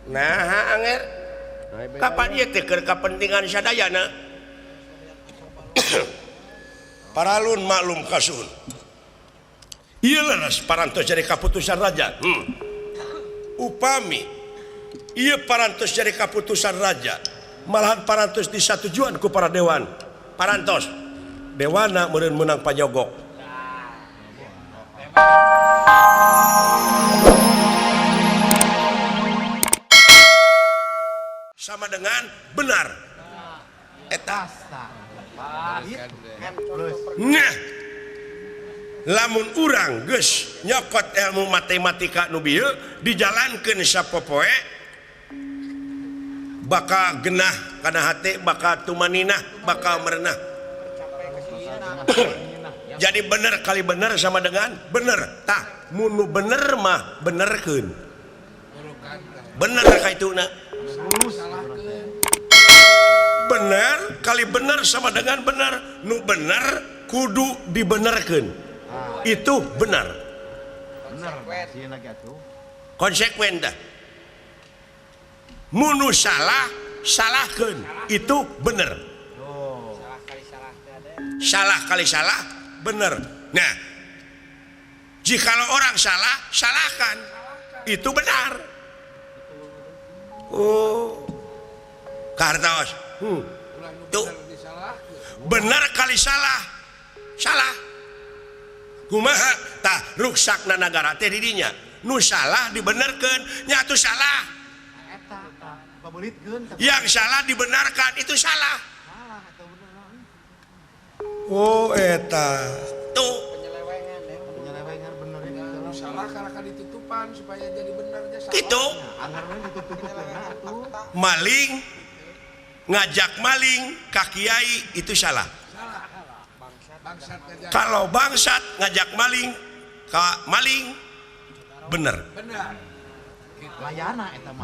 nah anger kapan ieu teh keur kapentingan sadayana paralun maklum kasuhun ieu leres parantos jadi kaputusan raja upami ieu parantos jadi kaputusan raja malahan parantos disatujuan ku para dewan parantos dewana meureun meunang panyogok sama dengan benar eta nah lamun urang geus nyokot ilmu matematika nu bieu dijalankeun sapopoe bakal genah kana hate bakal tumaninah bakal merenah jadi bener kali bener sama dengan bener tah munu bener mah benerkeun bener kaituna bener kali bener sama dengan bener nu bener kudu dibenerkeun itu benar konsekuen dah munu salah salahkeun itu bener salah kali salah bener nah jikalau orang salah salahkan itu benar oh kartos tuh benar kali salah salah kumaha tah ruksakna nagara teh di dinya nu salah dibenerkeun nya atuh salah yang salah dibenarkan itu salah oh eta tuh penyelewengan bener salah karena ditutupan supaya jadi benar gitu maling ngajak maling ka kiai itu salah kalau bangsat ngajak maling ka maling bener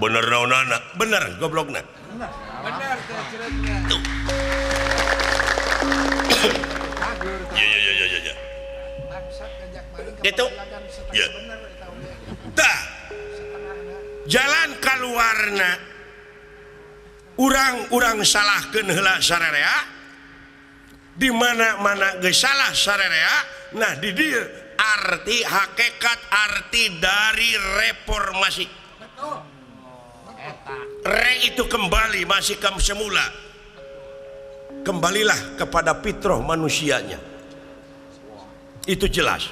bener naonana bener goblokna benar tuh ya itu ya tah jalan kaluarna urang salahkeun heula sarerea di mana-mana geus salah sarerea nah di dieu arti hakikat arti dari reformasi re itu kembali masih ke semula kembalilah kepada fitrah manusianya itu jelas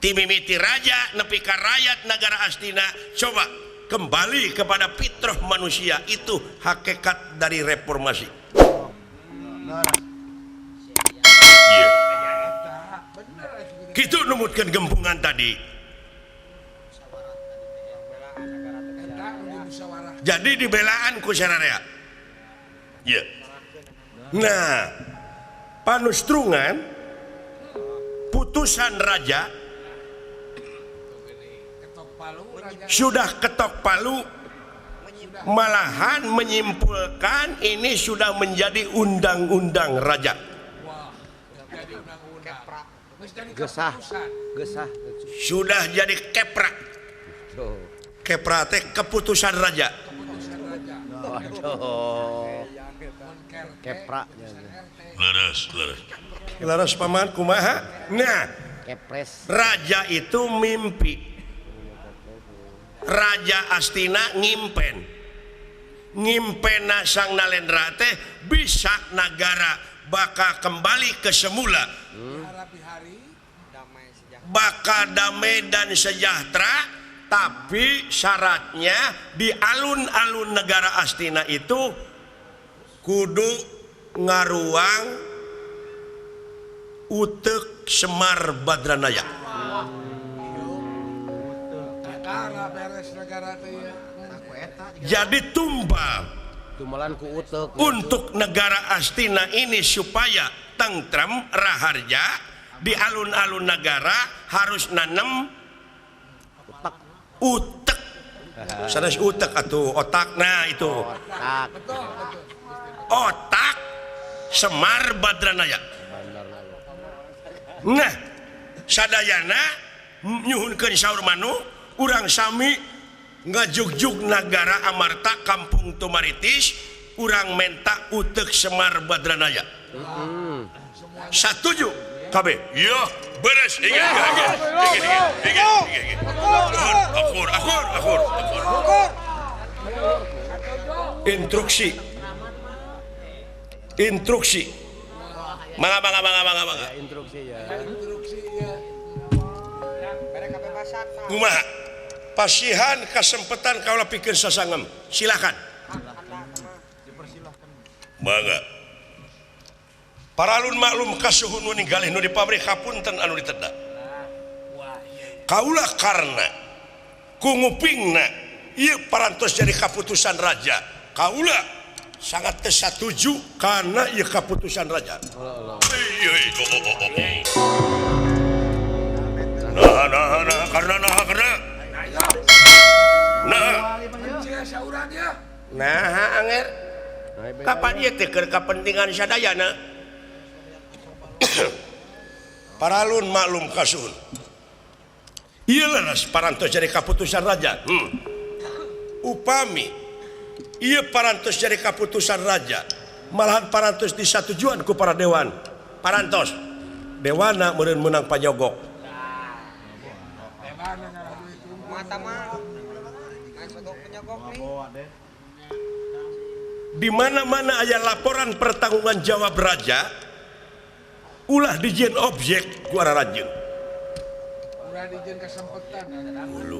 timimiti raja nepi ka rakyat negara Astina coba kembali kepada fitrah manusia itu hakikat dari reformasi yeah. Gitu numutkan gempungan tadi jadi dibelaan ku sararea yeah. Nah panustrungan putusan raja sudah ketok palu malahan menyimpulkan ini sudah menjadi undang-undang raja gesah sudah jadi kepra teh keputusan raja kepra laras paman kumaha nah kepres raja itu mimpi Raja Astina ngimpena sang Nalendra teh bisa negara bakal kembali ke semula bakal damai dan sejahtera tapi syaratnya di alun-alun negara Astina itu kudu ngaruang utek Semar Badranaya jadi tumbal untuk negara Astina ini supaya tentrem raharja di alun-alun negara harus nanem utek sanes utek atau otak nah itu otak Semar Badranaya nah sadayana nyuhunkeun saur manu urang sami ngajugjug nagara Amarta Kampung Tumaritis urang menta utek Semar Badranaya. Satuju KB iya beres akur instruksi mangga Instruksi ya. kumaha pasihan kesempatan kaula pikeun sasangem silakan mangga paralun maklum kasuhun nu ninggalih nu di pabrik hapunten anu diteda kaula karna kungupingna ieu parantos jadi kaputusan raja kaula sangat tersatuju karena ieu kaputusan raja karena anger kapan ieu teh keur kapentingan sadayana paralun maklum kasuhun ieu leres parantos jadi kaputusan raja upami ieu parantos jadi kaputusan raja malahan parantos disatujuan ku para dewan parantos dewana meureun meunang panyogok di mana-mana aya laporan pertanggungan jawab raja ulah dijieun objek ku ara rajeun ulah dijieun kasempatan ulu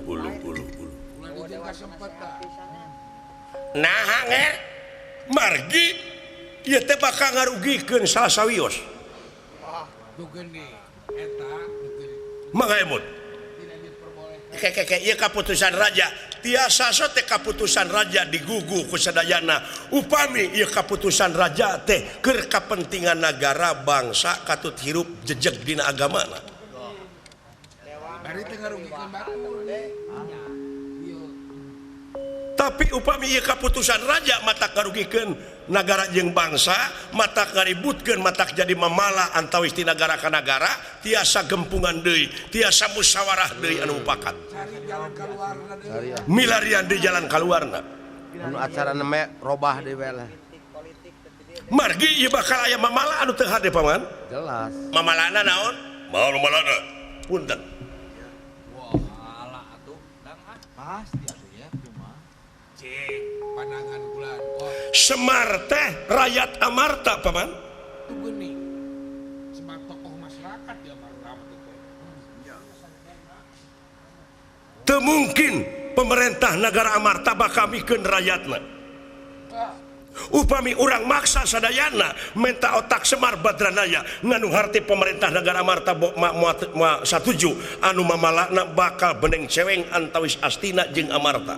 ulah dijieun kasempatan nah anger margi ieu teh bakal ngarugikeun salah sawios tuh geni eta mangga emut ieu kaputusan raja tiasa teh kaputusan raja digugu ku sadayana upami ieu kaputusan raja teh keur kapentingan negara bangsa katut hirup jejeg dina agamana bari teh ngarugikeun batur tapi upami ieu kaputusan raja mata ngarugikeun negara jeung bangsa mata ngaributkeun mata jadi mamala antawis ti nagara ka nagara tiasa gempungan deui tiasa musyawarah deui anu mupakat cari jalan kaluarna deui milarian di jalan kaluarna Anu acara nama robah deui we lah. margi ieu bakal aya mamala anu teu hade paman Jelas. mamalana naon mamalana punten pasti atuh ya cuma cek pandangan bulan Semar teh rakyat Amarta paman tuh geni sebab tokoh masyarakat di Amarta teu mungkin pemerintah negara Amarta bakal mikeun rakyatna upami urang maksa sadayana menta otak Semar Badranaya nganu harti pemerintah negara Amarta satuju anu mamalana bakal beneng ceweng antawis Astina jeung Amarta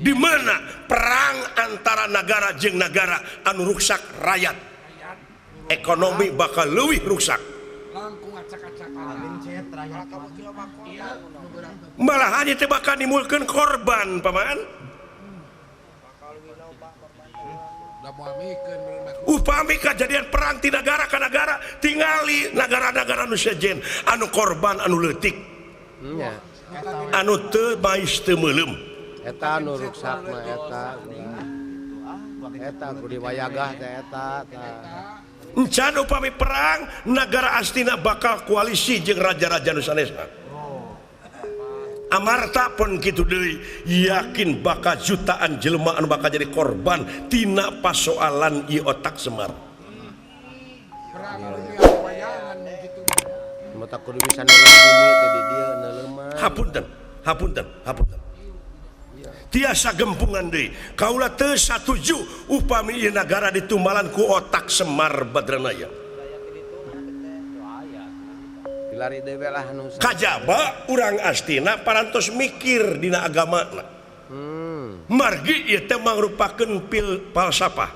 di mana perang antara negara jeung negara anu ruksak rakyat ekonomi bakal leuwih ruksak langkung acak-acakan malah hanya teh bakal nimulkeun korban paman udah mau amikeun upami kejadian perang ti negara ka negara tingali negara-negara anu sejen anu korban anu leutik Nya. anu teu bais teu meulem Eta anu ruksak mah eta kudu diwayagah teh eta. encan upami perang negara Astina bakal koalisi jeung raja-raja nu sanesna Amarta pun kitu deui yakin bakal jutaan jelema anu bakal jadi korban tina pasoalan ieu otak Semar perang dunia wayangan gitu Mata kudu bisa nolak bumi teh di dieu neuleuman. hapunten tiasa gempungan deui kaula teu satuju upami ieu nagara ditumbalan ku otak Semar Badranaya Pilari dewe lah anu kajaba urang Astina parantos mikir dina agamana margi ieu teh mangrupakeun falsafah